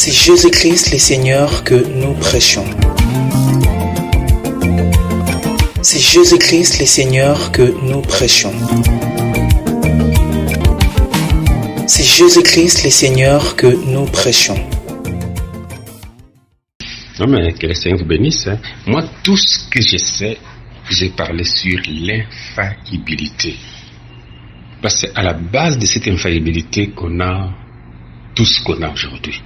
C'est Jésus-Christ le Seigneur que nous prêchons. C'est Jésus-Christ le Seigneur que nous prêchons. C'est Jésus-Christ le Seigneur que nous prêchons. Non mais que le Seigneur vous bénisse. Moi, tout ce que je sais, j'ai parlé sur l'infaillibilité. Parce qu'à la base de cette infaillibilité qu'on a, tout ce qu'on a aujourd'hui.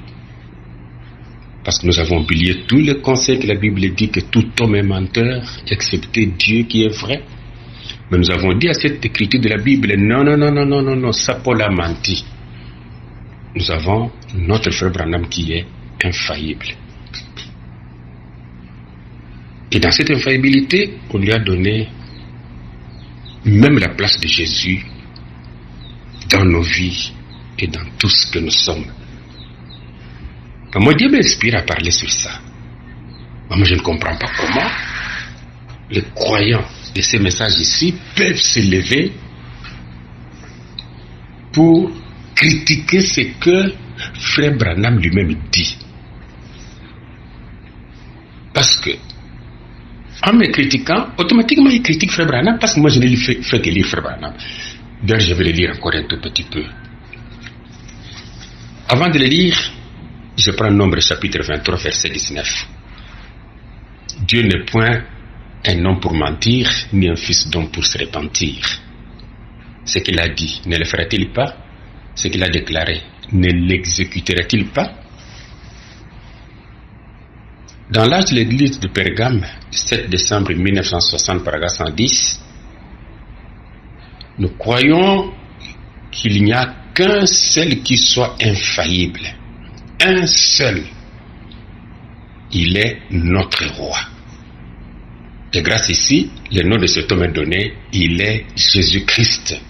Parce que nous avons oublié tous les conseils que la Bible dit que tout homme est menteur, excepté Dieu qui est vrai. Mais nous avons dit à cette écriture de la Bible, non, ça Paul a menti. Nous avons notre frère Branham qui est infaillible. Et dans cette infaillibilité, on lui a donné même la place de Jésus dans nos vies et dans tout ce que nous sommes. Quand moi, Dieu m'inspire à parler sur ça. Moi, je ne comprends pas comment les croyants de ces messages ici peuvent s'élever pour critiquer ce que Frère Branham lui-même dit. Parce que, en me critiquant, automatiquement il critique Frère Branham parce que moi je ne lui fais que lire Frère Branham. D'ailleurs, je vais le lire encore un tout petit peu. Avant de le lire, je prends Nombre chapitre 23, verset 19. Dieu n'est point un homme pour mentir, ni un fils d'homme pour se repentir. Ce qu'il a dit, ne le fera-t-il pas? Ce qu'il a déclaré, ne l'exécutera-t-il pas? Dans l'âge de l'église de Pergame, 7 décembre 1960, paragraphe 110, nous croyons qu'il n'y a qu'un seul qui soit infaillible. Un seul. Il est notre roi. Et grâce ici, le nom de cet homme est donné, il est Jésus-Christ.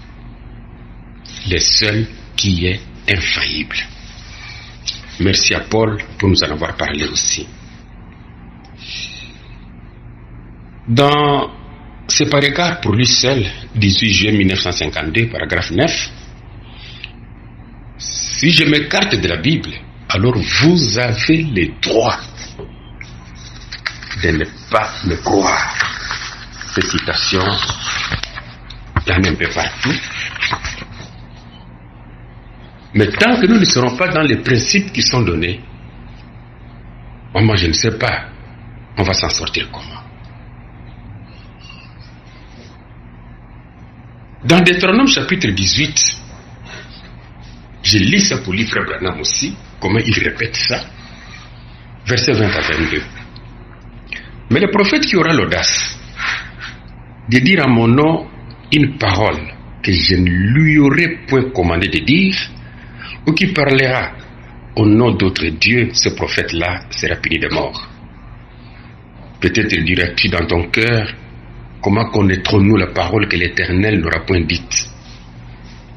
Le seul qui est infaillible. Merci à Paul pour nous en avoir parlé aussi. Dans ce paragraphe pour lui seul, 18 juillet 1952, paragraphe 9, si je m'écarte de la Bible, alors vous avez le droit de ne pas me croire. Cette citation, il y en a un peu partout. Mais tant que nous ne serons pas dans les principes qui sont donnés, moi je ne sais pas, on va s'en sortir comment. Dans Deutéronome chapitre 18, je lis ça pour lire Frère Branham aussi, comment il répète ça, versets 20 à 22. Mais le prophète qui aura l'audace de dire à mon nom une parole que je ne lui aurais point commandé de dire, ou qui parlera au nom d'autres dieux, ce prophète-là sera puni de mort. Peut-être diras-tu dans ton cœur, comment connaîtrons-nous la parole que l'Éternel n'aura point dite?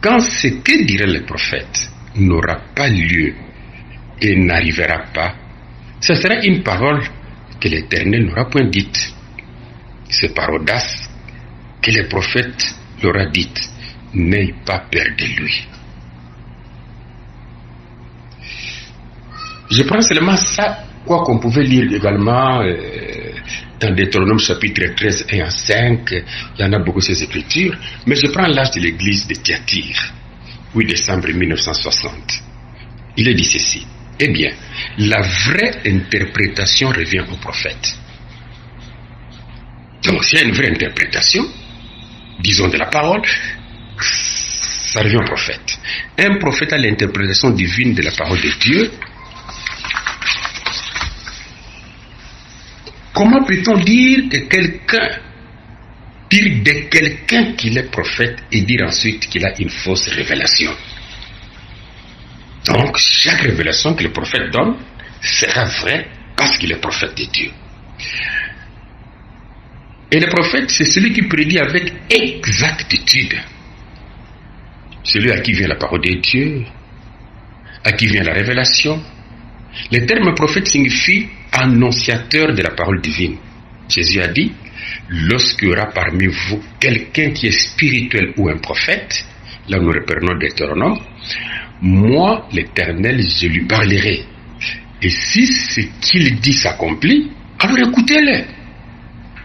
Quand ce que dirait le prophète n'aura pas lieu et n'arrivera pas, ce sera une parole que l'Éternel n'aura point dite. C'est par audace que le prophète l'aura dite. N'aie pas peur de lui. Je prends seulement ça, quoi qu'on pouvait lire également dans Deutéronome chapitre 13, 1 à 5, il y en a beaucoup ces écritures, mais je prends l'âge de l'église de Thyatire, 8 décembre 1960. Il est dit ceci: eh bien, la vraie interprétation revient au prophète. Donc, s'il y a une vraie interprétation, disons de la parole, ça revient au prophète. Un prophète a l'interprétation divine de la parole de Dieu. Comment peut-on dire de quelqu'un qu'il est prophète et dire ensuite qu'il a une fausse révélation? Donc, chaque révélation que le prophète donne sera vraie parce qu'il est prophète de Dieu. Et le prophète, c'est celui qui prédit avec exactitude. Celui à qui vient la parole de Dieu, à qui vient la révélation. Le terme prophète signifie annonciateur de la parole divine. Jésus a dit, lorsqu'il y aura parmi vous quelqu'un qui est spirituel ou un prophète, là nous reprenons Deutéronome, moi, l'Éternel, je lui parlerai. Et si ce qu'il dit s'accomplit, alors écoutez-le.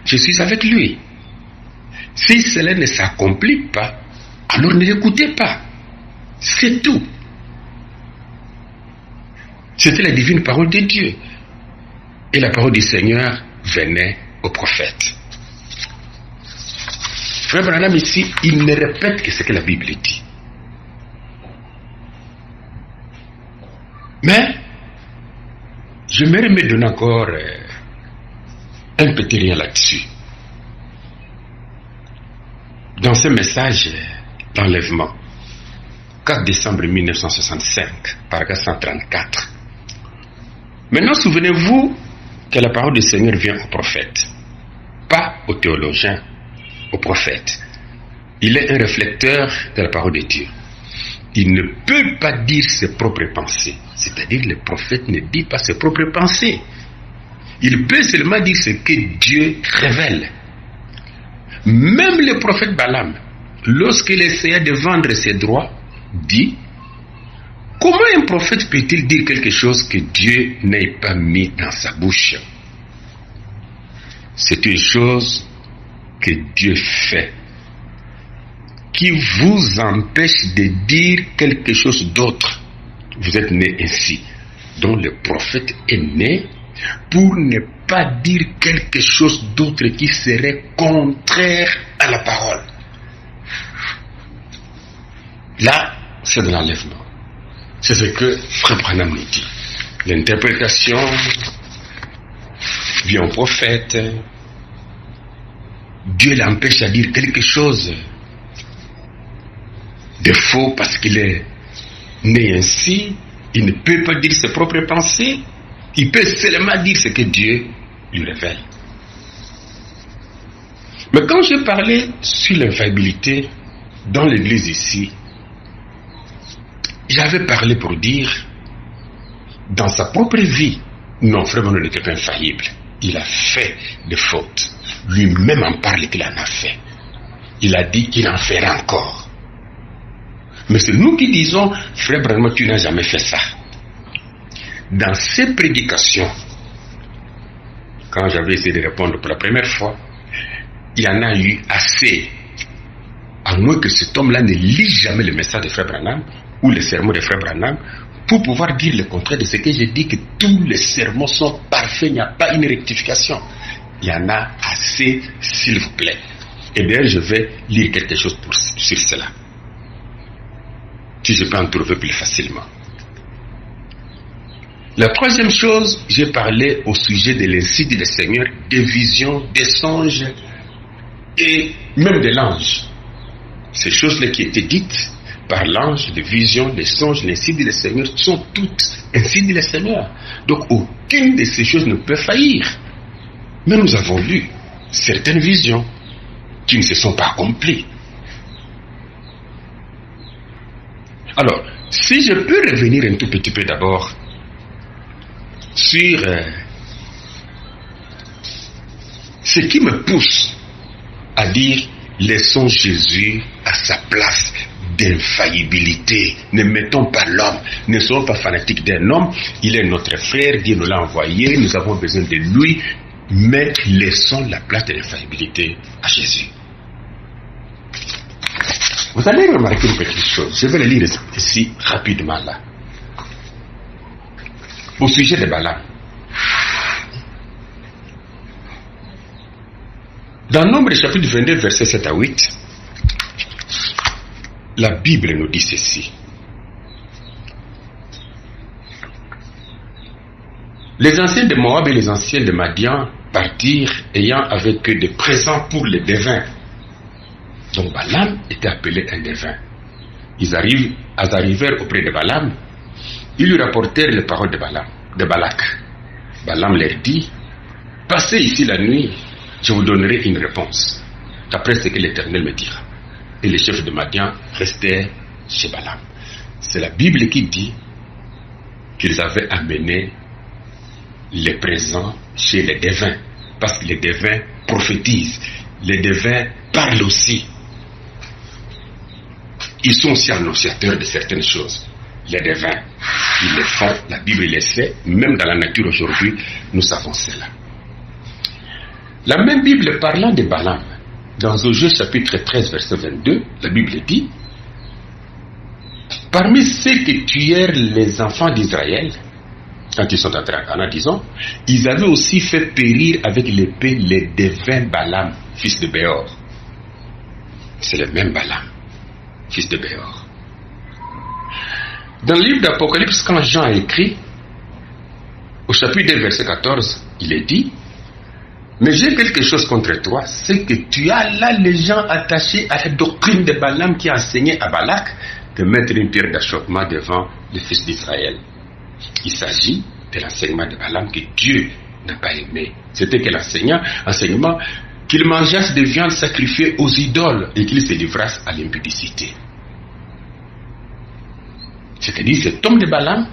Je suis avec lui. Si cela ne s'accomplit pas, alors ne l'écoutez pas. C'est tout. C'était la divine parole de Dieu. Et la parole du Seigneur venait au prophète. Frère Branham ici, il ne répète que ce que la Bible dit. Mais, j'aimerais me donner encore un petit rien là-dessus. Dans ce message d'enlèvement, 4 décembre 1965, paragraphe 134. Maintenant, souvenez-vous que la parole du Seigneur vient au prophète, pas au théologien, au prophète. Il est un réflecteur de la parole de Dieu. Il ne peut pas dire ses propres pensées. C'est-à-dire, le prophète ne dit pas ses propres pensées. Il peut seulement dire ce que Dieu révèle. Même le prophète Balaam, lorsqu'il essaya de vendre ses droits, dit: comment un prophète peut-il dire quelque chose que Dieu n'ait pas mis dans sa bouche? C'est une chose que Dieu fait, qui vous empêche de dire quelque chose d'autre. Vous êtes né ainsi. Donc le prophète est né pour ne pas dire quelque chose d'autre qui serait contraire à la parole. Là, c'est de l'enlèvement. C'est ce que Frère Branham nous dit. L'interprétation vient au prophète. Dieu l'empêche à dire quelque chose de faux parce qu'il est né ainsi. Il ne peut pas dire ses propres pensées. Il peut seulement dire ce que Dieu lui révèle. Mais quand j'ai parlé sur l'infaillibilité dans l'église ici, j'avais parlé pour dire, dans sa propre vie, non, Frère Branham n'était pas infaillible. Il a fait des fautes. Lui-même en parle qu'il en a fait. Il a dit qu'il en fera encore. Mais c'est nous qui disons, Frère Branham, tu n'as jamais fait ça. Dans ces prédications, quand j'avais essayé de répondre pour la première fois, il y en a eu assez. À moins que cet homme-là ne lise jamais le message de Frère Branham ou le sermon de Frère Branham pour pouvoir dire le contraire de ce que j'ai dit, que tous les sermons sont parfaits, il n'y a pas une rectification. Il y en a assez, s'il vous plaît. Et bien, je vais lire quelque chose sur cela. Si je peux en trouver plus facilement. La troisième chose, j'ai parlé au sujet de l'incite du Seigneur, des visions, des songes et même de l'ange. Ces choses-là qui étaient dites par l'ange, des visions, des songes, l'incite du Seigneur sont toutes ainsi dit le Seigneur. Donc aucune de ces choses ne peut faillir. Mais nous avons lu certaines visions qui ne se sont pas accomplies. Alors, si je peux revenir un tout petit peu d'abord sur ce qui me pousse à dire laissons Jésus à sa place d'infaillibilité. Ne mettons pas l'homme, ne soyons pas fanatiques d'un homme. Il est notre frère, Dieu nous l'a envoyé, nous avons besoin de lui, mais laissons la place de l'infaillibilité à Jésus. Vous allez remarquer une petite chose, je vais le lire ici rapidement là. Au sujet de Balaam. Dans Nombre chapitre 22, versets 7 à 8, la Bible nous dit ceci. Les anciens de Moab et les anciens de Madian partirent ayant avec eux des présents pour les devins. Donc Balaam était appelé un devin. Ils arrivèrent auprès de Balaam. Ils lui rapportèrent les paroles de Balak. Balaam leur dit, passez ici la nuit, je vous donnerai une réponse, d'après ce que l'Éternel me dira. Et les chefs de Madian restèrent chez Balaam. C'est la Bible qui dit qu'ils avaient amené les présents chez les devins, parce que les devins prophétisent, les devins parlent aussi. Ils sont aussi annonciateurs de certaines choses, les devins. ils le font, la Bible le sait, même dans la nature aujourd'hui, nous savons cela. La même Bible parlant de Balaam, dans Josué chapitre 13, verset 22, la Bible dit: parmi ceux qui tuèrent les enfants d'Israël, quand ils sont entrés à Canaan, disons, ils avaient aussi fait périr avec l'épée les devins Balaam, fils de Béor. C'est le même Balaam, fils de Béor. Dans le livre d'Apocalypse, quand Jean a écrit, au chapitre 2, verset 14, il est dit: mais j'ai quelque chose contre toi, c'est que tu as là les gens attachés à la doctrine de Balaam qui enseignait à Balak de mettre une pierre d'achoppement devant les fils d'Israël. Il s'agit de l'enseignement de Balaam que Dieu n'a pas aimé. C'était quel enseignement qu'ils mangeassent des viandes sacrifiées aux idoles et qu'ils se livrassent à l'impudicité. C'est-à-dire, cet homme de Balaam,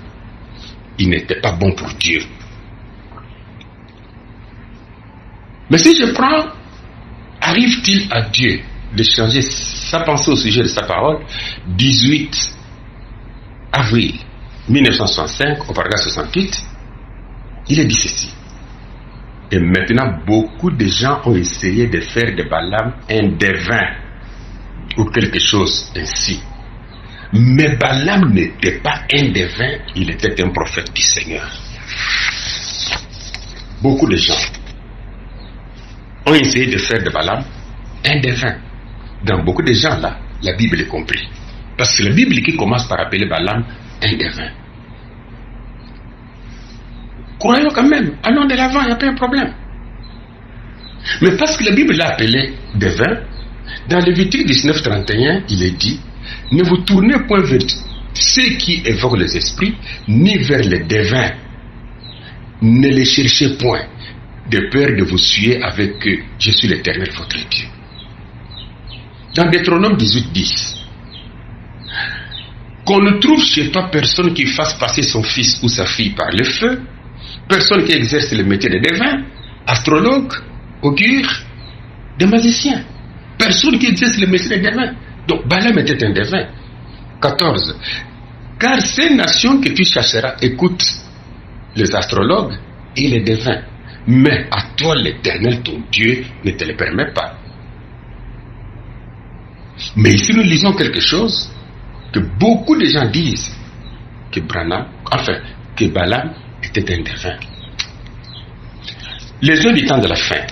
il n'était pas bon pour Dieu. Mais si je prends, arrive-t-il à Dieu de changer sa pensée au sujet de sa parole? 18 avril 1965, au paragraphe 68, il est dit ceci: et maintenant beaucoup de gens ont essayé de faire de Balaam un devin ou quelque chose ainsi. Mais Balaam n'était pas un devin, il était un prophète du Seigneur. Beaucoup de gens ont essayé de faire de Balaam un devin. Dans beaucoup de gens là, la Bible est comprise. Parce que c'est la Bible qui commence par appeler Balaam un devin. Croyons quand même, allons de l'avant, il n'y a pas un problème. Mais parce que la Bible l'a appelé devin, dans Lévitique 19:31, il est dit: ne vous tournez point vers ceux qui évoquent les esprits, ni vers les devins. Ne les cherchez point, de peur de vous suer avec eux. Je suis l'Éternel, votre Dieu. Dans Deutéronome 18:10, qu'on ne trouve chez toi personne qui fasse passer son fils ou sa fille par le feu, personne qui exerce le métier de devin, astrologue, augure, de magicien. Personne qui exerce le métier de devin. Donc Balaam était un devin. 14. Car ces nations que tu chercheras écoutent les astrologues et les devins. Mais à toi l'Éternel, ton Dieu, ne te le permet pas. Mais ici nous lisons quelque chose que beaucoup de gens disent, que Balaam était un devin. Les heures du temps de la fin,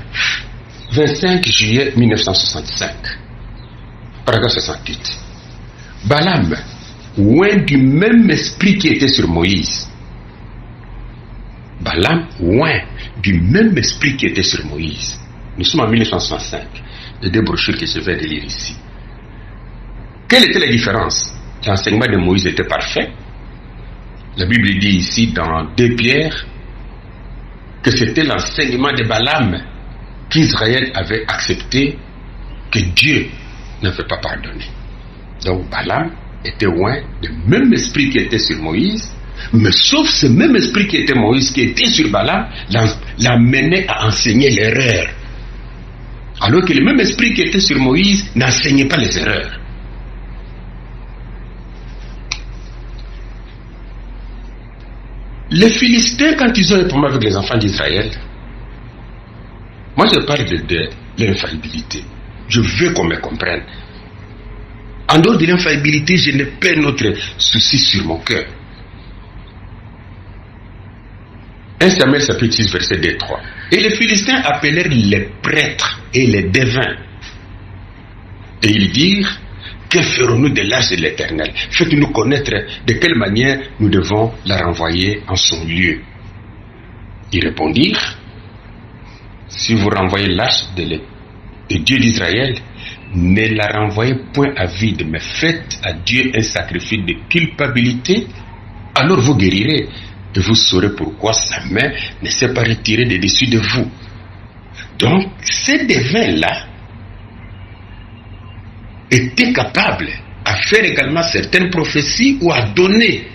25 juillet 1965, paragraphe 68. Balaam, oint du même esprit qui était sur Moïse. Balaam, oint du même esprit qui était sur Moïse. Nous sommes en 1965. Les deux brochures que je vais de lire ici. Quelle était la différence? L'enseignement de Moïse était parfait. La Bible dit ici dans 2 Pierre que c'était l'enseignement de Balaam qu'Israël avait accepté, que Dieu n'avait pas pardonné. Donc Balaam était loin du même esprit qui était sur Moïse, mais sauf ce même esprit qui était Moïse, qui était sur Balaam, l'amenait à enseigner l'erreur. Alors que le même esprit qui était sur Moïse n'enseignait pas les erreurs. Les Philistins, quand ils ont un problème avec les enfants d'Israël, moi je parle de l'infaillibilité. Je veux qu'on me comprenne. En dehors de l'infaillibilité, je n'ai pas notre souci sur mon cœur. 1 Samuel chapitre 6, verset 2-3. Et les Philistins appelèrent les prêtres et les devins. Et ils dirent: que ferons-nous de l'arche de l'Éternel? Faites-nous connaître de quelle manière nous devons la renvoyer en son lieu. Ils répondirent: si vous renvoyez l'arche de Dieu d'Israël, ne la renvoyez point à vide, mais faites à Dieu un sacrifice de culpabilité, alors vous guérirez, et vous saurez pourquoi sa main ne s'est pas retirée de dessus de vous. Donc, ces devins-là étaient capables à faire également certaines prophéties ou à donner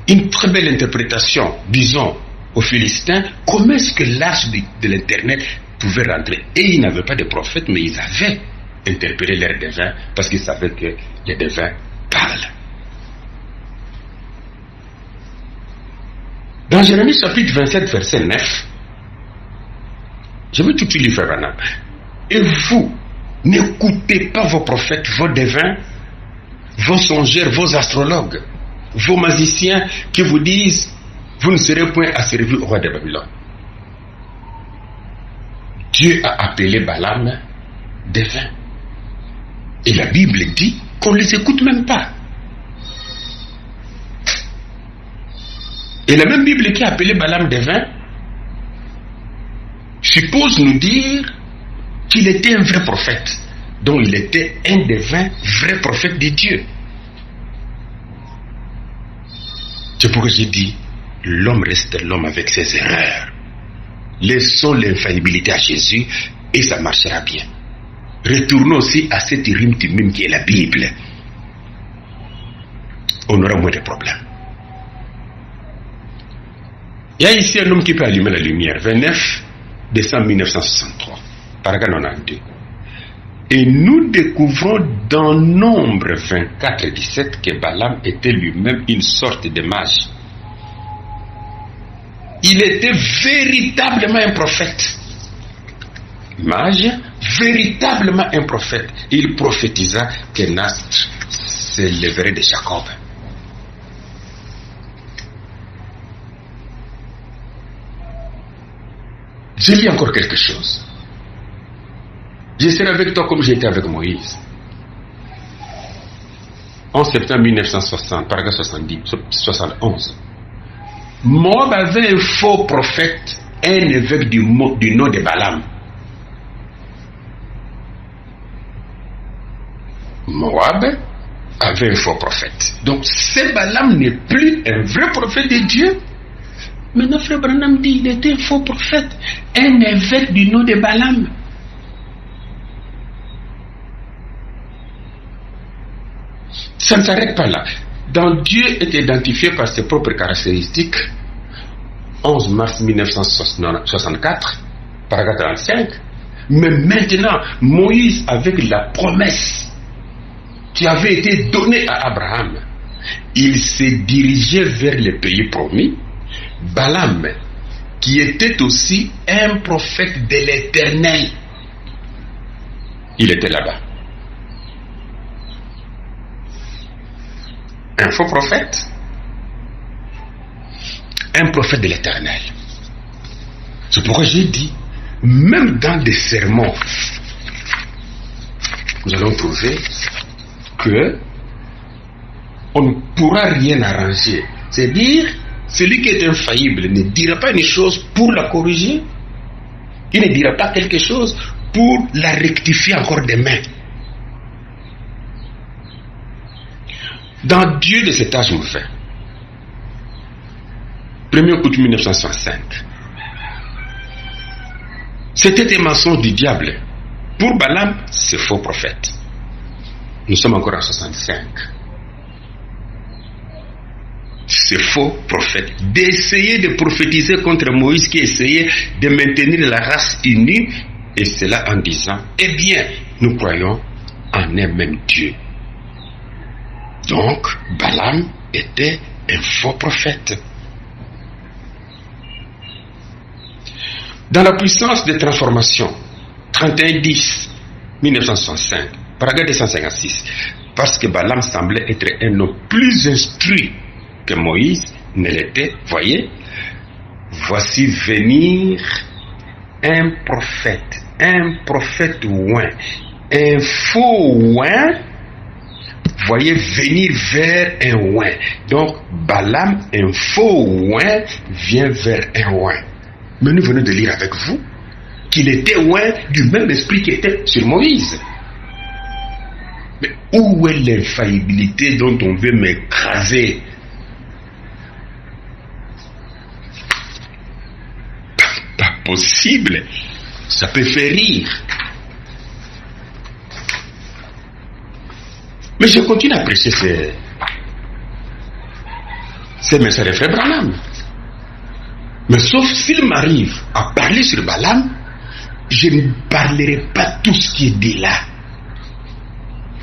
une très belle interprétation, disons, aux Philistins, comment est-ce que l'arche de l'Éternel pouvait rentrer. Et ils n'avaient pas de prophète, mais ils avaient interpellé leurs devins parce qu'ils savaient que les devins parlent. Dans Jérémie chapitre 27, verset 9, je veux tout de suite lire Frère Branham. Et vous, n'écoutez pas vos prophètes, vos devins, vos songeurs, vos astrologues, vos magiciens qui vous disent vous ne serez point asservis au roi de Babylone. Dieu a appelé Balaam devin. Et la Bible dit qu'on ne les écoute même pas. Et la même Bible qui a appelé Balaam devin suppose nous dire qu'il était un vrai prophète. Donc il était un des 20 vrais prophètes de Dieu. C'est pourquoi j'ai dit, l'homme reste l'homme avec ses erreurs. Laissons l'infaillibilité à Jésus et ça marchera bien. Retournons aussi à cette rime timime qui est la Bible. On aura moins de problèmes. Il y a ici un homme qui peut allumer la lumière. 29 décembre 1963, paragraphe 92. Et nous découvrons dans Nombre 24 et 17 que Balaam était lui-même une sorte de mage. Il était véritablement un prophète. Mage, véritablement un prophète. Il prophétisa qu'un astre s'élèverait de Jacob. Je lis encore quelque chose. Je serai avec toi comme j'étais avec Moïse. En septembre 1960, paragraphe 71. Moab avait un faux prophète, un évêque du nom de Balaam. Moab avait un faux prophète. Donc, ce Balaam n'est plus un vrai prophète de Dieu. Maintenant, Frère Branham dit qu'il était un faux prophète, un évêque du nom de Balaam. Ça ne s'arrête pas là. Dans Dieu est identifié par ses propres caractéristiques. 11 mars 1964, paragraphe 35. Mais maintenant, Moïse, avec la promesse qui avait été donnée à Abraham, il s'est dirigé vers le pays promis. Balaam, qui était aussi un prophète de l'Éternel, il était là-bas. Un faux prophète, un prophète de l'Éternel. C'est pourquoi j'ai dit, même dans des sermons, nous allons trouver que on ne pourra rien arranger. C'est-à-dire, celui qui est infaillible ne dira pas une chose pour la corriger, il ne dira pas quelque chose pour la rectifier encore demain. Dans Dieu de cet âge mauvais, 1er août 1965, c'était un mensonge du diable. Pour Balaam, c'est faux prophète. Nous sommes encore en 65. C'est faux prophète. D'essayer de prophétiser contre Moïse qui essayait de maintenir la race unie, et cela en disant, eh bien, nous croyons en un même Dieu. Donc, Balaam était un faux prophète. Dans la puissance de transformation, 31-10, 1965, paragraphe 256, parce que Balaam semblait être un homme plus instruit que Moïse ne l'était, voyez, voici venir un prophète oint, un faux oint, voyez venir vers un oint. Donc Balaam, un faux oint, vient vers un oint. Mais nous venons de lire avec vous qu'il était oint du même esprit qui était sur Moïse. Mais où est l'infaillibilité dont on veut m'écraser? Pas possible. Ça peut faire rire. Mais je continue à prêcher ces messages de Frère Branham. Mais sauf s'il m'arrive à parler sur Balaam, je ne parlerai pas tout ce qui est dit là.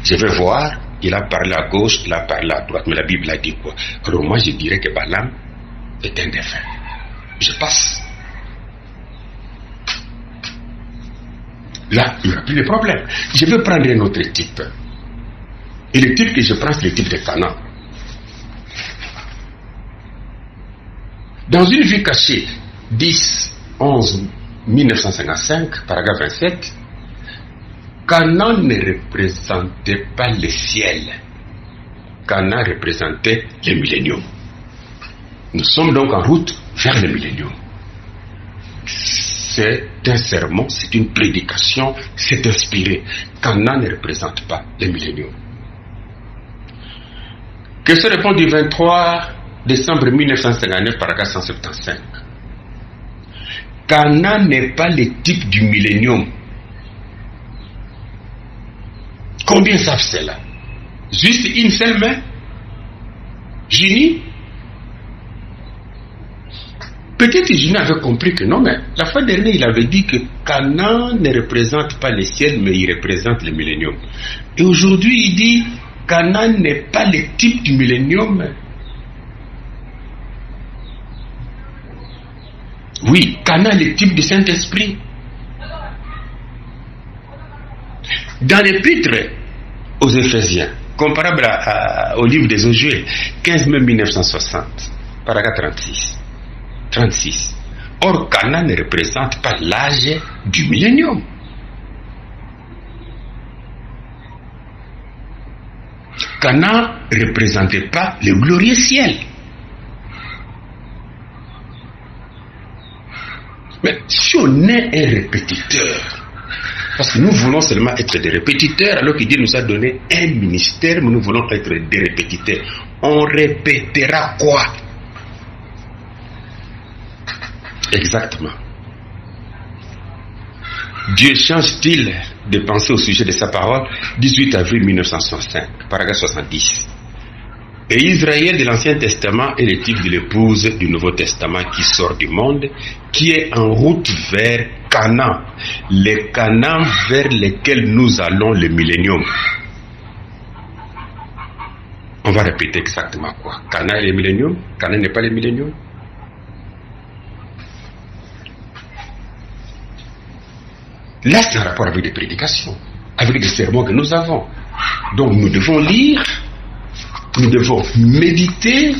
Je vais voir, il a parlé à gauche, il a parlé à droite, mais la Bible a dit quoi? Alors moi je dirais que Balaam est un défunt. je passe. Là, il n'y aura plus de problème. Je vais prendre un autre type. Et le type que je prends, c'est le type de Canaan. Dans une vue cachée, 10-11-1955, paragraphe 27, Canaan ne représentait pas le ciel. Canaan représentait le millénium. Nous sommes donc en route vers le millénium. C'est un sermon, c'est une prédication, c'est inspiré. Canaan ne représente pas le millénium. Que se répond du 23 décembre 1959, paragraphe 175. Canaan n'est pas le type du millénium. Combien savent cela? Juste une seule main? Génie? Peut-être Génie avait compris que non, mais la fois dernière, il avait dit que Canaan ne représente pas le ciel, mais il représente le millénium. Et aujourd'hui, il dit Canaan n'est pas le type du millénium. Oui, Canaan est le type du Saint-Esprit. Dans l'épître aux Éphésiens, comparable au livre des Josué, 15 mai 1960, paragraphe 36. Or, Canaan ne représente pas l'âge du millénium. Canaan ne représentait pas le glorieux ciel. Mais si on est un répétiteur, parce que nous voulons seulement être des répétiteurs, alors que Dieu nous a donné un ministère, mais nous voulons être des répétiteurs. On répétera quoi? Exactement. Dieu change-t-il de penser au sujet de sa parole? 18 avril 1965, paragraphe 70. Et Israël de l'Ancien Testament est le type de l'épouse du Nouveau Testament qui sort du monde, qui est en route vers Canaan, le Canaan vers lequel nous allons le millénium. On va répéter exactement quoi? Canaan est le millénium? Canaan n'est pas le millénium? Là, c'est un rapport avec des prédications, avec des sermons que nous avons. Donc, nous devons lire, nous devons méditer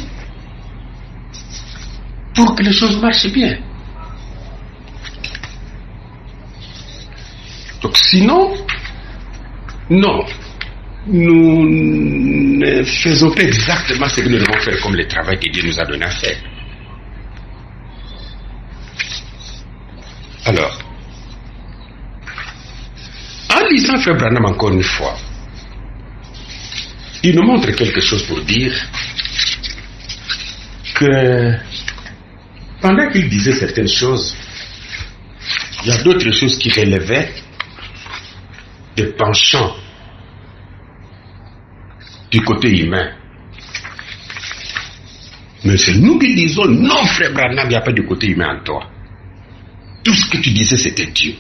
pour que les choses marchent bien. Donc, sinon, non, nous ne faisons pas exactement ce que nous devons faire comme le travail que Dieu nous a donné à faire. Alors, en lisant Frère Branham encore une fois, il nous montre quelque chose pour dire que pendant qu'il disait certaines choses, il y a d'autres choses qui relevaient des penchants du côté humain. Mais c'est nous qui disons non, Frère Branham, il n'y a pas de côté humain en toi. Tout ce que tu disais, c'était Dieu.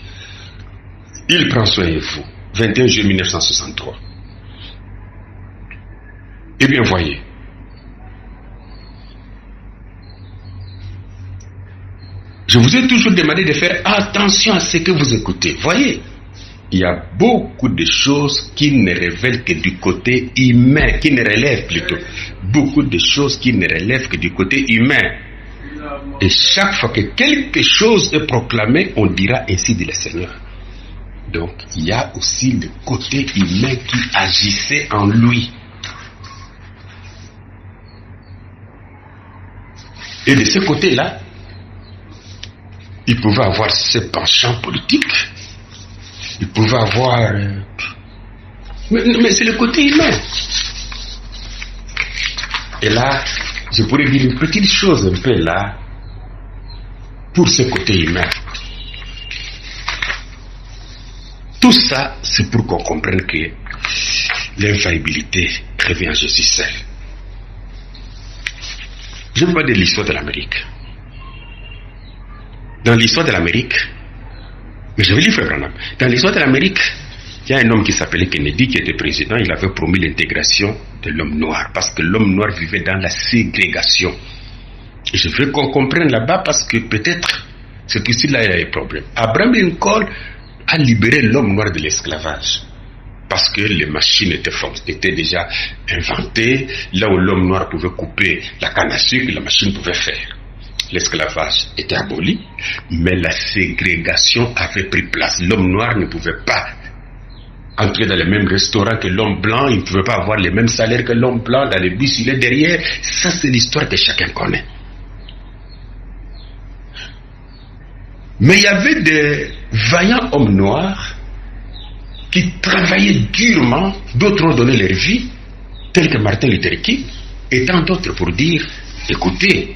Il prend soin de vous. 21 juillet 1963. Eh bien, voyez. Je vous ai toujours demandé de faire attention à ce que vous écoutez. Voyez, il y a beaucoup de choses qui ne révèlent que du côté humain, qui ne relèvent plutôt. Beaucoup de choses qui ne relèvent que du côté humain. Et chaque fois que quelque chose est proclamé, on dira ainsi dit le Seigneur. Donc, il y a aussi le côté humain qui agissait en lui. Et de ce côté-là, il pouvait avoir ses penchants politiques. Il pouvait avoir... Mais c'est le côté humain. Et là, je pourrais dire une petite chose un peu là, pour ce côté humain. Tout ça, c'est pour qu'on comprenne que l'infaillibilité revient à Jésus seul. Je vous parle de l'histoire de l'Amérique. Dans l'histoire de l'Amérique, mais je vais lire Frère Branham. Dans l'histoire de l'Amérique, il y a un homme qui s'appelait Kennedy qui était président. Il avait promis l'intégration de l'homme noir parce que l'homme noir vivait dans la ségrégation. Je veux qu'on comprenne là-bas parce que peut-être c'est ici là il y a des problèmes. Abraham Lincoln a libéré l'homme noir de l'esclavage parce que les machines étaient déjà inventées. Là où l'homme noir pouvait couper la canne à sucre, la machine pouvait faire. L'esclavage était aboli, mais la ségrégation avait pris place. L'homme noir ne pouvait pas entrer dans les mêmes restaurants que l'homme blanc, il ne pouvait pas avoir les mêmes salaires que l'homme blanc, dans les bus il est derrière. Ça c'est l'histoire que chacun connaît. Mais il y avait des vaillants hommes noirs qui travaillaient durement, d'autres ont donné leur vie, tels que Martin Luther King, et tant d'autres pour dire, écoutez,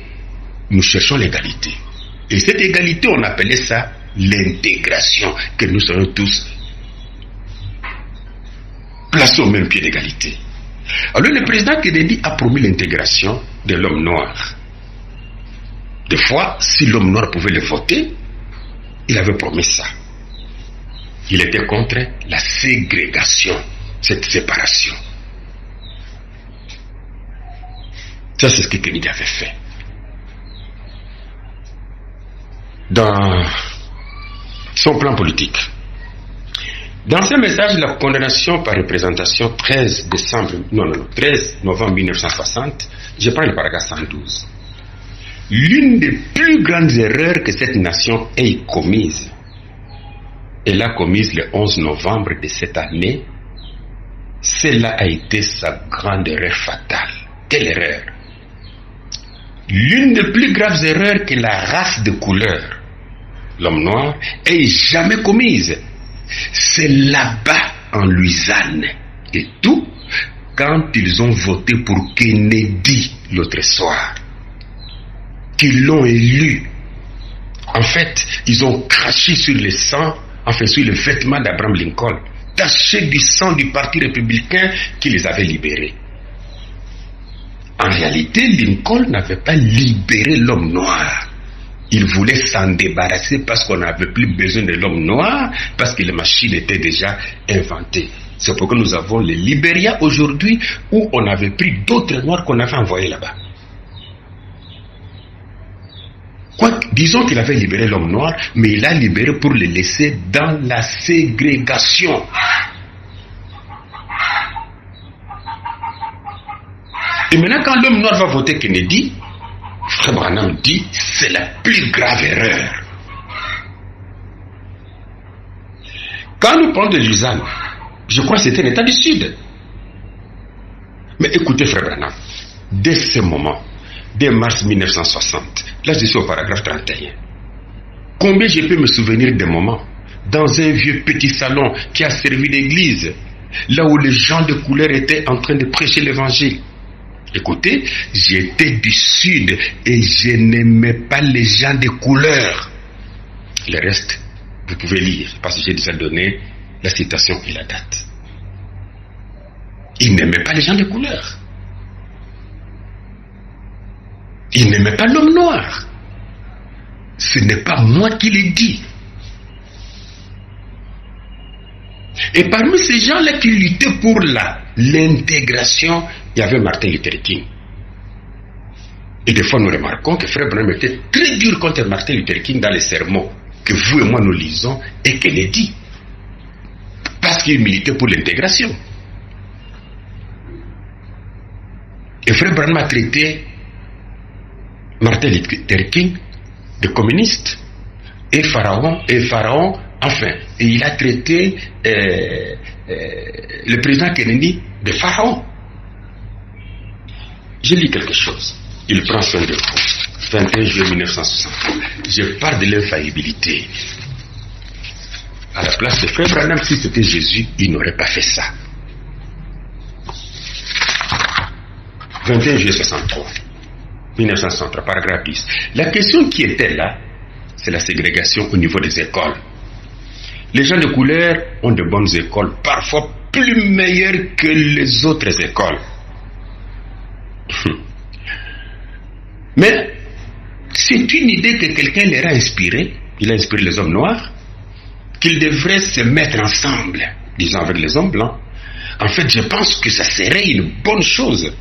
nous cherchons l'égalité. Et cette égalité, on appelait ça l'intégration, que nous serons tous placés au même pied d'égalité. Alors le président Kennedy a promis l'intégration de l'homme noir. Des fois, si l'homme noir pouvait le voter, il avait promis ça. Il était contre la ségrégation, cette séparation. Ça, c'est ce que Kennedy avait fait. Dans son plan politique. Dans ce message de la condamnation par représentation 13 novembre 1960, je prends le paragraphe 112. L'une des plus grandes erreurs que cette nation ait commise, elle l'a commise le 11 novembre de cette année, celle-là a été sa grande erreur fatale. Quelle erreur? L'une des plus graves erreurs que la race de couleur, l'homme noir, ait jamais commise, c'est là-bas en Louisiane. Et tout, quand ils ont voté pour Kennedy l'autre soir, qu'ils l'ont élu. En fait, ils ont craché sur le sang, enfin sur le vêtement d'Abraham Lincoln, taché du sang du Parti républicain qui les avait libérés. En réalité, Lincoln n'avait pas libéré l'homme noir. Il voulait s'en débarrasser parce qu'on n'avait plus besoin de l'homme noir, parce que les machines étaient déjà inventées. C'est pourquoi nous avons le Libéria aujourd'hui, où on avait pris d'autres noirs qu'on avait envoyés là-bas. Disons qu'il avait libéré l'homme noir, mais il l'a libéré pour le laisser dans la ségrégation. Et maintenant, quand l'homme noir va voter Kennedy, Frère Branham dit, c'est la plus grave erreur. Quand nous parlons de Lausanne, je crois que c'était l'État du Sud. Mais écoutez, Frère Branham, dès ce moment, dès mars 1960, là je suis au paragraphe 31. Combien je peux me souvenir des moments, dans un vieux petit salon qui a servi d'église, là où les gens de couleur étaient en train de prêcher l'évangile. Écoutez, j'étais du Sud et je n'aimais pas les gens de couleur. Le reste, vous pouvez lire, parce que j'ai déjà donné la citation et la date. Il n'aimait pas les gens de couleur. Il n'aimait pas l'homme noir. Ce n'est pas moi qui l'ai dit. Et parmi ces gens-là qui luttaient pour l'intégration, il y avait Martin Luther King. Et des fois, nous remarquons que Frère Branham était très dur contre Martin Luther King dans les sermons que vous et moi nous lisons et Kennedy. Parce qu'il militait pour l'intégration. Et Frère Branham a traité Martin Luther King de communiste et Pharaon, enfin, et il a traité le président Kennedy de Pharaon. Je lis quelque chose. Il prend soin de vous. 21 juillet 1963. Je parle de l'infaillibilité. À la place de Frère Branham, si c'était Jésus, il n'aurait pas fait ça. 21 juillet 63. 1963, paragraphe 10. La question qui était là, c'est la ségrégation au niveau des écoles. Les gens de couleur ont de bonnes écoles, parfois plus meilleures que les autres écoles. Mais c'est une idée que quelqu'un leur a inspirée. Il a inspiré les hommes noirs, qu'ils devraient se mettre ensemble, disons avec les hommes blancs. En fait, je pense que ça serait une bonne chose.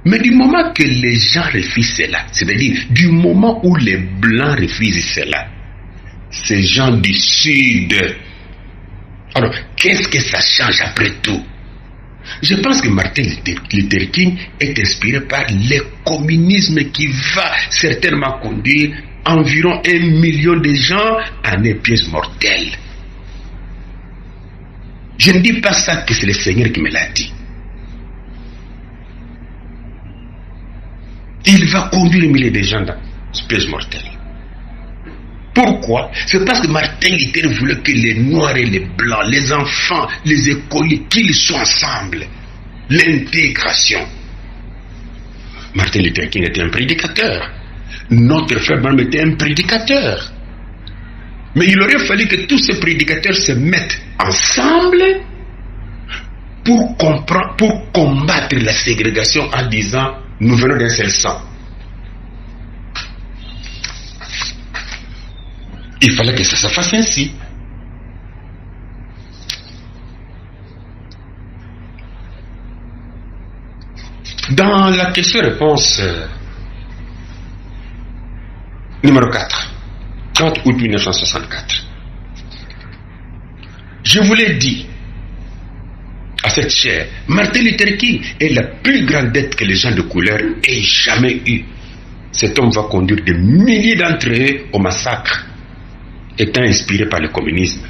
Mais du moment que les gens refusent cela, c'est-à-dire du moment où les Blancs refusent cela, ces gens du Sud, alors qu'est-ce que ça change après tout? Je pense que Martin Luther King est inspiré par le communisme qui va certainement conduire environ 1 million de gens à une pièce mortelle. Je ne dis pas ça que c'est le Seigneur qui me l'a dit. Il va conduire 1 million de gens dans une pièce mortelle. Pourquoi? C'est parce que Martin Luther voulait que les Noirs et les Blancs, les enfants, les écoliers, qu'ils soient ensemble. L'intégration. Martin Luther King était un prédicateur. Notre frère Branham était un prédicateur. Mais il aurait fallu que tous ces prédicateurs se mettent ensemble pour combattre la ségrégation en disant nous venons d'un seul sang. Il fallait que ça se fasse ainsi. Dans la question-réponse numéro 4, 30 août 1964, je vous l'ai dit à cette chaire, Martin Luther King est la plus grande dette que les gens de couleur aient jamais eue. Cet homme va conduire des milliers d'entre eux au massacre, étant inspiré par le communisme.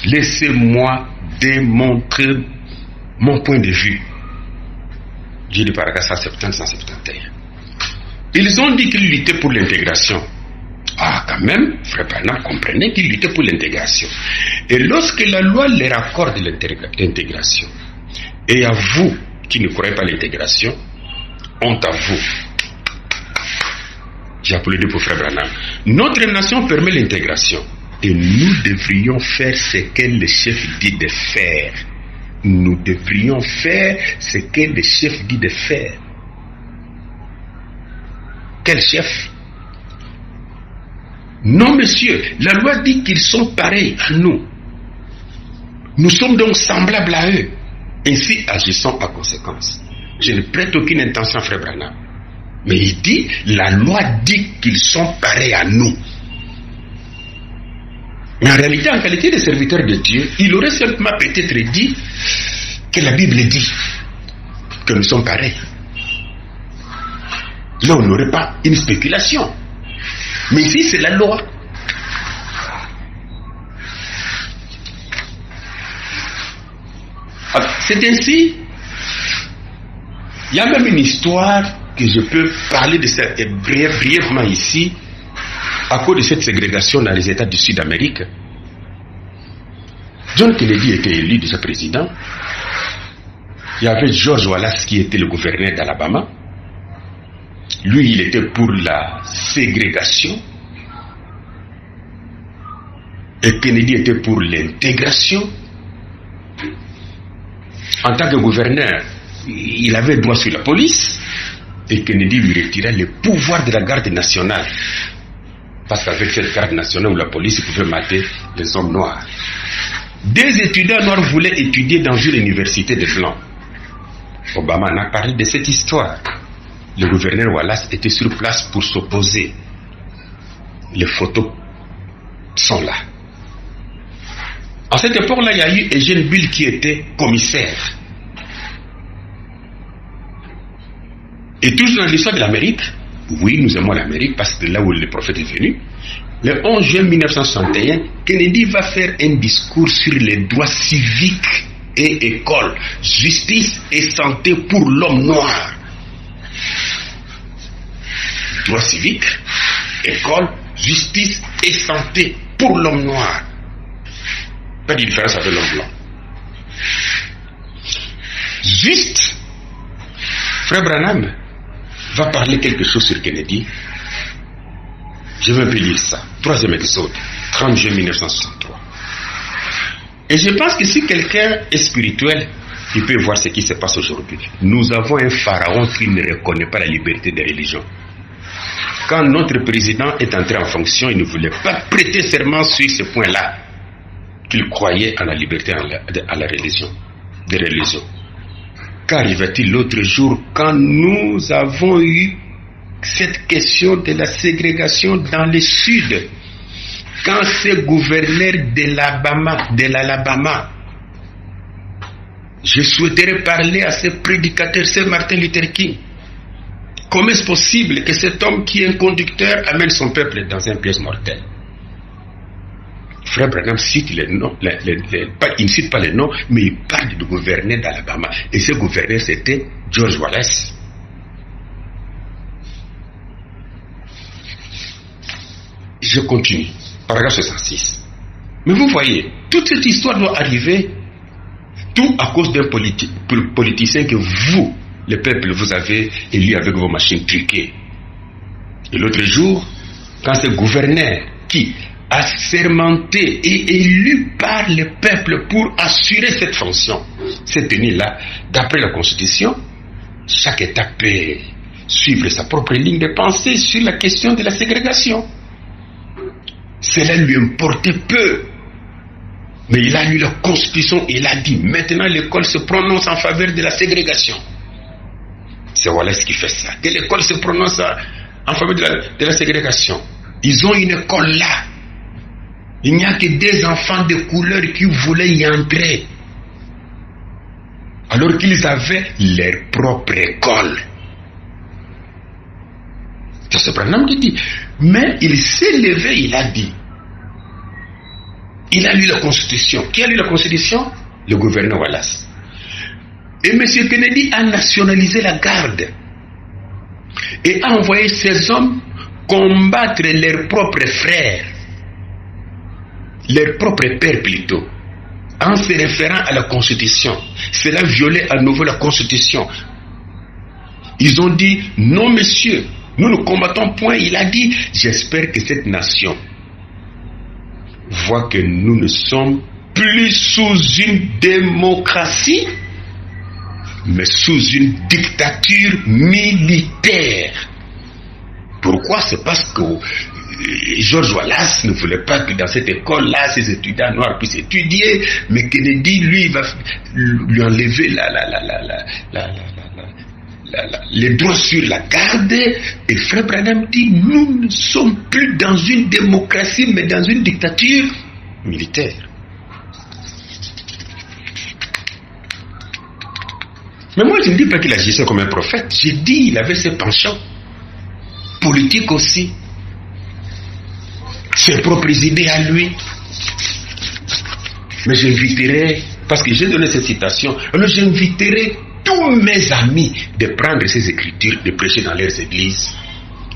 Laissez-moi démontrer mon point de vue. J'ai lu paragraphe 170-171. Ils ont dit qu'ils luttaient pour l'intégration. Ah, quand même, frère Branham comprenait qu'ils luttaient pour l'intégration. Et lorsque la loi leur accorde l'intégration, et à vous qui ne croyez pas à l'intégration, honte à vous. J'ai applaudi pour frère Branham. Notre nation permet l'intégration. Et nous devrions faire ce que le chef dit de faire. Nous devrions faire ce que le chef dit de faire. Quel chef? Non, monsieur, la loi dit qu'ils sont pareils à nous. Nous sommes donc semblables à eux. Ainsi agissons à conséquence. Je ne prête aucune intention, frère Branham. Mais il dit, la loi dit qu'ils sont pareils à nous. Mais en réalité, en qualité de serviteur de Dieu, il aurait simplement peut-être dit que la Bible dit que nous sommes pareils. Là, on n'aurait pas une spéculation. Mais ici, c'est la loi. C'est ainsi. Il y a même une histoire que je peux parler de ça brièvement ici, à cause de cette ségrégation dans les États du Sud-Amérique. John Kennedy était élu déjà président. Il y avait George Wallace qui était le gouverneur d'Alabama. Lui, il était pour la ségrégation. Et Kennedy était pour l'intégration. En tant que gouverneur, il avait droit sur la police. Et Kennedy lui retirait le pouvoir de la garde nationale. Parce qu'avec cette garde nationale où la police pouvait mater les hommes noirs. Des étudiants noirs voulaient étudier dans une université de blancs. Obama en a parlé de cette histoire. Le gouverneur Wallace était sur place pour s'opposer. Les photos sont là. À cette époque-là, il y a eu Eugene Bull qui était commissaire. Et toujours dans l'histoire de l'Amérique, oui, nous aimons l'Amérique parce que là où le prophète est venu, le 11 juin 1961, Kennedy va faire un discours sur les droits civiques et école, justice et santé pour l'homme noir. Droits civiques, école, justice et santé pour l'homme noir. Pas de différence avec l'homme blanc. Juste, frère Branham va parler quelque chose sur Kennedy. Je vais un peu lire ça. 3e épisode, 30 juin 1963. Et je pense que si quelqu'un est spirituel, il peut voir ce qui se passe aujourd'hui. Nous avons un pharaon qui ne reconnaît pas la liberté des religions. Quand notre président est entré en fonction, il ne voulait pas prêter serment sur ce point-là, qu'il croyait à la liberté à la religion, des religions. Qu'arriva-t-il l'autre jour quand nous avons eu cette question de la ségrégation dans le sud? Quand ce gouverneur de l'Alabama, je souhaiterais parler à ce prédicateur, c'est Martin Luther King. Comment est-ce possible que cet homme qui est un conducteur amène son peuple dans un piège mortel? Frère Branham cite les noms, il ne cite pas les noms, mais il parle du gouverneur d'Alabama. Et ce gouverneur, c'était George Wallace. Je continue. Paragraphe 66. Mais vous voyez, toute cette histoire doit arriver tout à cause d'un politicien que vous, le peuple, vous avez élu avec vos machines truquées. Et l'autre jour, quand ce gouverneur qui assermenté et élu par le peuple pour assurer cette fonction, cette tenue-là, d'après la Constitution, chaque État peut suivre sa propre ligne de pensée sur la question de la ségrégation. Cela lui importait peu. Mais il a lu la Constitution et il a dit, maintenant l'école se prononce en faveur de la ségrégation. C'est Wallace qui fait ça. Que l'école se prononce en faveur de la ségrégation. Ils ont une école là. Il n'y a que des enfants de couleur qui voulaient y entrer. Alors qu'ils avaient leur propre école. C'est ce Branham qui dit. Mais il s'est levé, il a dit. Il a lu la Constitution. Qui a lu la Constitution? Le gouverneur Wallace. Et M. Kennedy a nationalisé la garde. Et a envoyé ses hommes combattre leurs propres frères. Leur propre père plutôt, en se référant à la Constitution. Cela violait à nouveau la Constitution. Ils ont dit, non monsieur, nous ne combattons point. Il a dit, j'espère que cette nation voit que nous ne sommes plus sous une démocratie, mais sous une dictature militaire. Pourquoi? C'est parce que George Wallace ne voulait pas que dans cette école-là, ces étudiants noirs puissent étudier, mais Kennedy, lui, il va lui enlever les droits sur la garde. Et Frère Branham dit, nous ne sommes plus dans une démocratie, mais dans une dictature militaire. Mais moi, je ne dis pas qu'il agissait comme un prophète. J'ai dit qu'il avait ses penchants politiques aussi. Ses propres idées à lui. Mais j'inviterai, parce que j'ai donné cette citation, alors j'inviterai tous mes amis de prendre ces écritures, de prêcher dans leurs églises.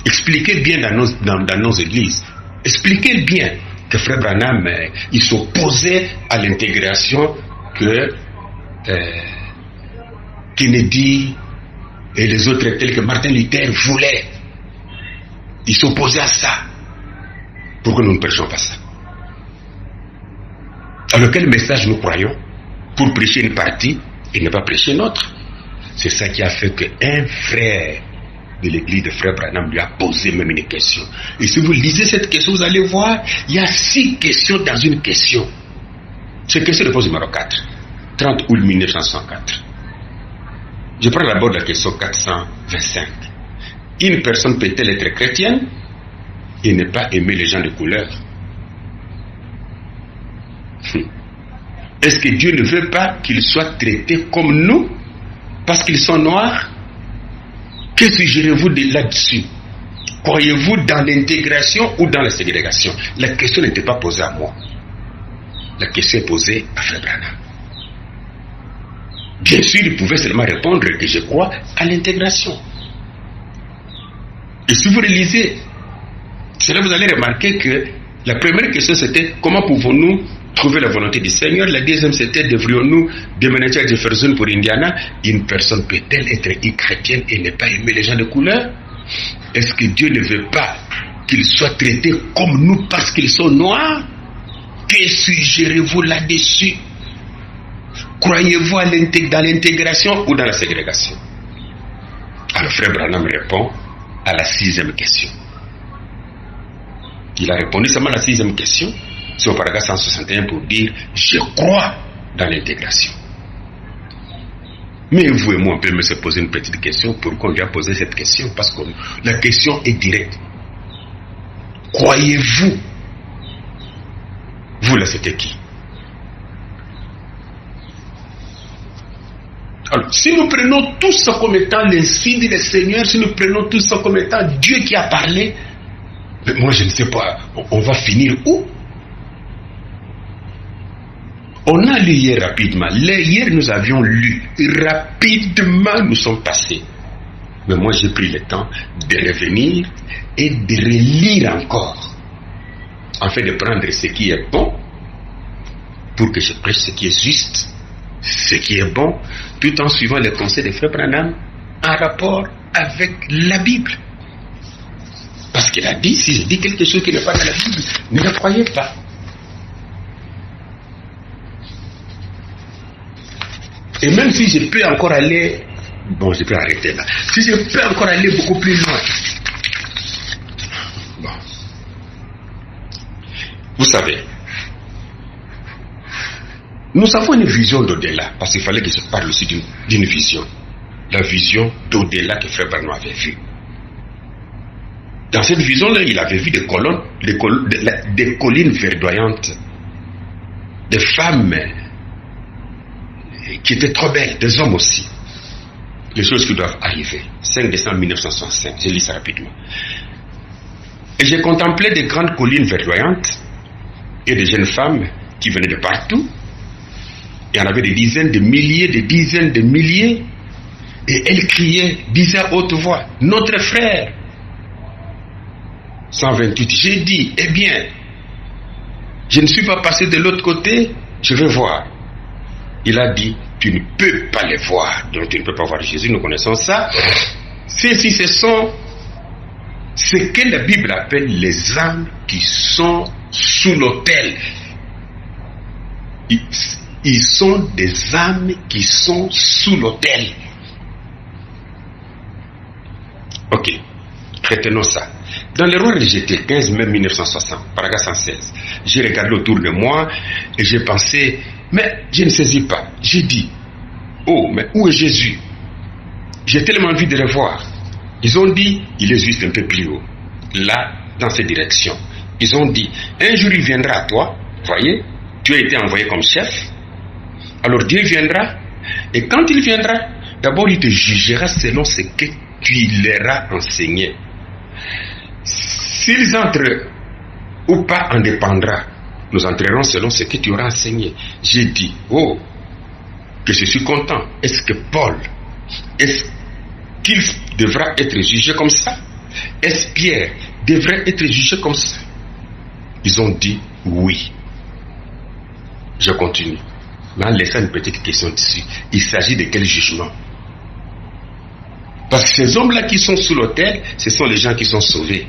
Expliquez bien dans nos églises. Expliquez bien que Frère Branham, il s'opposait à l'intégration que Kennedy et les autres tels que Martin Luther voulaient. Il s'opposait à ça. Pourquoi nous ne prêchons pas ça? Alors quel message nous croyons pour prêcher une partie et ne pas prêcher une autre? C'est ça qui a fait qu'un frère de l'église de Frère Branham lui a posé même une question. Et si vous lisez cette question, vous allez voir, il y a 6 questions dans une question. C'est question de réponse numéro 4, 30 août 1964. Je prends d'abord la question 425. Une personne peut-elle être chrétienne et ne pas aimer les gens de couleur? Est-ce que Dieu ne veut pas qu'ils soient traités comme nous parce qu'ils sont noirs? Que suggérez-vous là-dessus? Croyez-vous dans l'intégration ou dans la ségrégation? La question n'était pas posée à moi. La question est posée à Frère Branham. Bien sûr, il pouvait seulement répondre que je crois à l'intégration. Et si vous relisez, cela vous allez remarquer que la première question c'était comment pouvons-nous trouver la volonté du Seigneur? La deuxième c'était devrions-nous déménager à Jefferson pour Indiana? Une personne peut-elle être chrétienne et ne pas aimer les gens de couleur? Est-ce que Dieu ne veut pas qu'ils soient traités comme nous parce qu'ils sont noirs? Que suggérez-vous là-dessus? Croyez-vous dans l'intégration ou dans la ségrégation? Alors Frère Branham répond à la 6e question. Il a répondu seulement à la 6e question, c'est au paragraphe 161 pour dire je crois dans l'intégration. Mais vous et moi, on peut me se poser une petite question. Pourquoi on lui a posé cette question? Parce que la question est directe. Croyez-vous? Vous là, c'était qui? Alors, si nous prenons tout ça comme étant l'insigne du Seigneur, si nous prenons tout ça comme étant Dieu qui a parlé, mais moi je ne sais pas, on va finir où? On a lu hier rapidement. Hier nous avions lu. Rapidement nous sommes passés. Mais moi j'ai pris le temps de revenir et de relire encore. Afin de prendre ce qui est bon pour que je prêche ce qui est juste, ce qui est bon, tout en suivant les conseils de Frère Branham en rapport avec la Bible. Parce qu'il a dit, si je dis quelque chose qui n'est pas dans la Bible, ne le croyez pas. Et même si je peux encore aller, bon, je peux arrêter là. Si je peux encore aller beaucoup plus loin. Bon. Vous savez, nous avons une vision d'au-delà, parce qu'il fallait que je parle aussi d'une vision. La vision d'au-delà que Frère Branham avait vue. Dans cette vision-là, il avait vu des collines verdoyantes, des femmes qui étaient trop belles, des hommes aussi. Les choses qui doivent arriver. 5 décembre 1965, j'ai lu ça rapidement. Et j'ai contemplé des grandes collines verdoyantes et des jeunes femmes qui venaient de partout. Il y en avait des dizaines de milliers, des dizaines de milliers. Et elles criaient, disaient à haute voix, notre frère. 128, j'ai dit, eh bien, je ne suis pas passé de l'autre côté, je vais voir. Il a dit, tu ne peux pas les voir. Donc tu ne peux pas voir Jésus, nous connaissons ça. Ceci, ce sont ce que la Bible appelle les âmes qui sont sous l'autel. Ils sont des âmes qui sont sous l'autel. Ok, retenons ça. Dans les rois rejetés, 15 mai 1960, paragraphe 116, j'ai regardé autour de moi et j'ai pensé, mais je ne saisis pas. J'ai dit, oh, mais où est Jésus? J'ai tellement envie de le voir. Ils ont dit, il est juste un peu plus haut, là, dans cette direction. Ils ont dit, un jour il viendra à toi, voyez, tu as été envoyé comme chef, alors Dieu viendra, et quand il viendra, d'abord il te jugera selon ce que tu leur as enseigné. S'ils entrent ou pas en dépendra. Nous entrerons selon ce que tu auras enseigné. J'ai dit, oh, que je suis content. Est-ce que Paul, est-ce qu'il devra être jugé comme ça? Est-ce Pierre devrait être jugé comme ça? Ils ont dit oui. Je continue. Mais en laissant une petite question dessus. Il s'agit de quel jugement? Parce que ces hommes-là qui sont sous l'autel, ce sont les gens qui sont sauvés.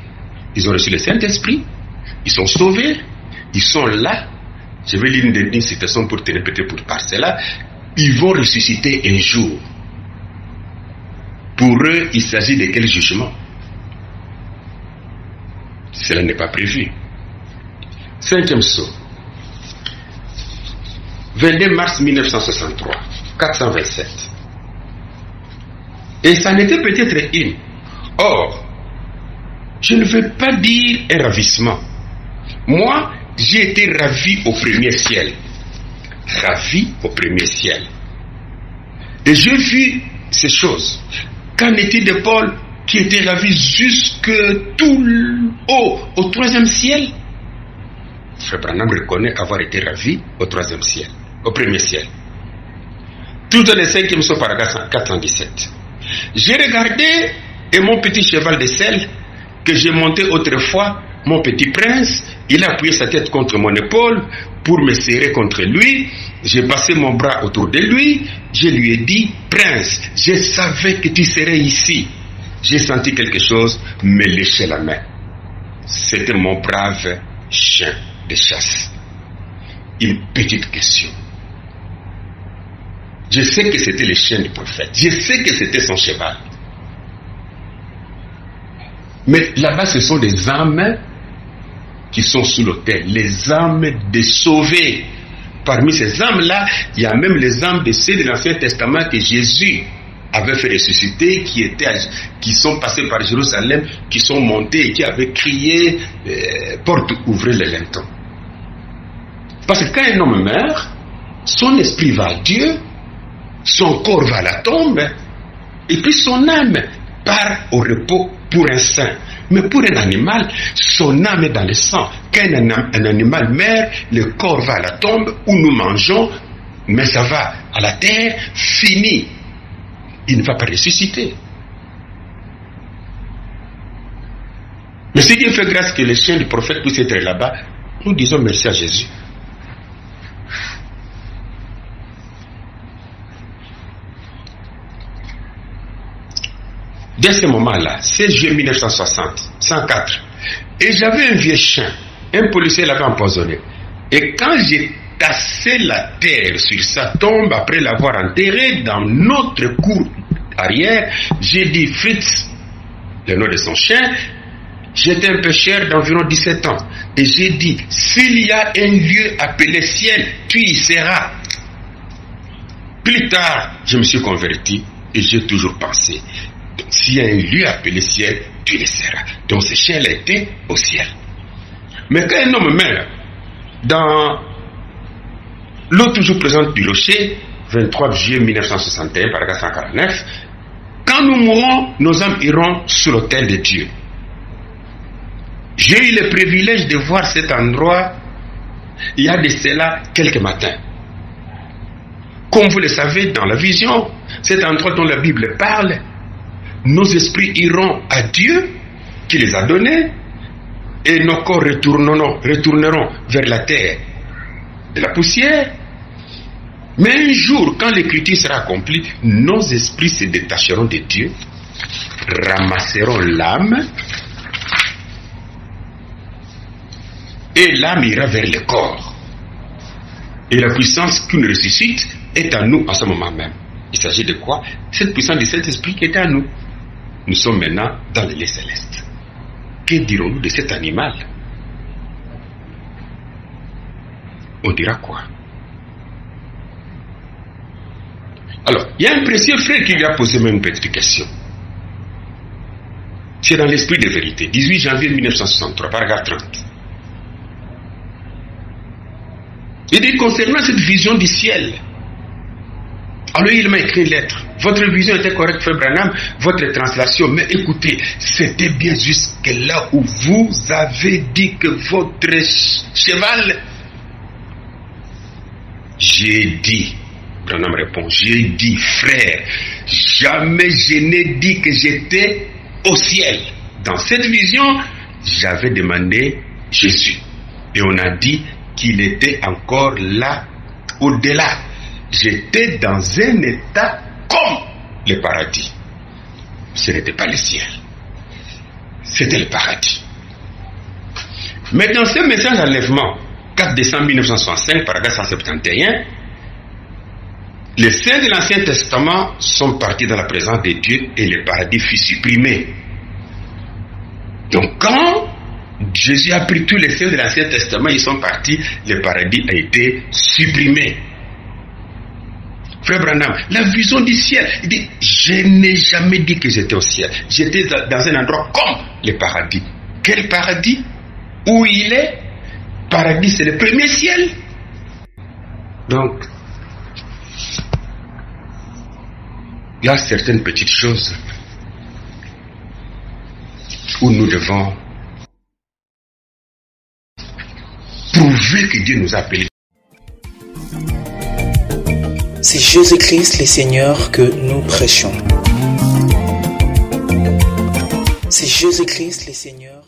Ils ont reçu le Saint-Esprit, ils sont sauvés, ils sont là. Je vais lire une citation pour te répéter pour par cela. Ils vont ressusciter un jour. Pour eux, il s'agit de quel jugement? Cela n'est pas prévu. 5e saut. 22 mars 1963, 427. Et ça n'était peut-être une. Or, je ne veux pas dire un ravissement. Moi, j'ai été ravi au premier ciel. Ravi au premier ciel. Et j'ai vu ces choses. Qu'en est-il de Paul qui était ravi jusque tout haut, au 3e ciel? Frère Branham reconnaît avoir été ravi au 3e ciel, au premier ciel. Tout dans les 5e saut, paragraphe 417. J'ai regardé et mon petit cheval de sel que j'ai monté autrefois, mon petit prince, il a appuyé sa tête contre mon épaule pour me serrer contre lui. J'ai passé mon bras autour de lui. Je lui ai dit, prince, je savais que tu serais ici. J'ai senti quelque chose me lécher la main. C'était mon brave chien de chasse. Une petite question. Je sais que c'était le chien du prophète. Je sais que c'était son cheval. Mais là-bas, ce sont des âmes qui sont sous l'autel. Les âmes des sauvés. parmi ces âmes-là, il y a même les âmes de ceux de l'Ancien Testament que Jésus avait fait ressusciter, qui sont passés par Jérusalem, qui sont montés et qui avaient crié porte, ouvrez les lintons. Parce que quand un homme meurt, son esprit va à Dieu, son corps va à la tombe, et puis son âme part au repos pour un saint. Mais pour un animal, son âme est dans le sang. Quand un animal meurt, le corps va à la tombe où nous mangeons, mais ça va à la terre, fini. Il ne va pas ressusciter. Mais si Dieu fait grâce que les chiens du prophète puissent être là-bas, nous disons merci à Jésus. Dès ce moment-là, 16 juillet 1904, et j'avais un vieux chien, un policier l'avait empoisonné. Et quand j'ai tassé la terre sur sa tombe, après l'avoir enterré dans notre cour arrière, j'ai dit Fritz, le nom de son chien, j'étais un pêcheur d'environ 17 ans. Et j'ai dit, s'il y a un lieu appelé ciel, tu y seras. Plus tard, je me suis converti et j'ai toujours pensé, s'il y a un lieu appelé ciel, tu y seras. Donc ce chien était au ciel. Mais quand un homme meurt, dans l'eau toujours présente du rocher, 23 juillet 1961, paragraphe 149, quand nous mourrons, nos âmes iront sur l'autel de Dieu. J'ai eu le privilège de voir cet endroit il y a de cela quelques matins. Comme vous le savez, dans la vision, cet endroit dont la Bible parle, nos esprits iront à Dieu qui les a donnés et nos corps retourneront vers la terre de la poussière. Mais un jour, quand l'écriture sera accomplie, nos esprits se détacheront de Dieu, ramasseront l'âme, et l'âme ira vers le corps. Et la puissance qui nous ressuscite est en nous en ce moment même. Il s'agit de quoi? Cette puissance de cet esprit qui est en nous. Nous sommes maintenant dans les lieux célestes. Que dirons-nous de cet animal? On dira quoi? Alors, il y a un précieux frère qui lui a posé même une petite question. C'est dans l'esprit de vérité, 18 janvier 1963, paragraphe 30. Il dit concernant cette vision du ciel. Alors il m'a écrit une lettre. Votre vision était correcte, frère Branham, votre translation, mais écoutez, c'était bien jusque là où vous avez dit que votre cheval. J'ai dit, Branham répond, j'ai dit, frère, jamais je n'ai dit que j'étais au ciel. Dans cette vision, j'avais demandé Jésus. Et on a dit qu'il était encore là, au-delà. J'étais dans un état comme le paradis. Ce n'était pas le ciel. C'était le paradis. Mais dans ce message d'enlèvement, 4 décembre 1965, paragraphe 171, les saints de l'Ancien Testament sont partis dans la présence de Dieu et le paradis fut supprimé. Donc quand Jésus a pris tous les saints de l'Ancien Testament, ils sont partis, le paradis a été supprimé. Frère Branham, la vision du ciel, il dit, je n'ai jamais dit que j'étais au ciel. J'étais dans un endroit comme le paradis. Quel paradis? Où il est? Paradis, c'est le premier ciel. Donc, il y a certaines petites choses où nous devons prouver que Dieu nous a appelés. C'est Jésus-Christ le Seigneur que nous prêchons. C'est Jésus-Christ le Seigneur.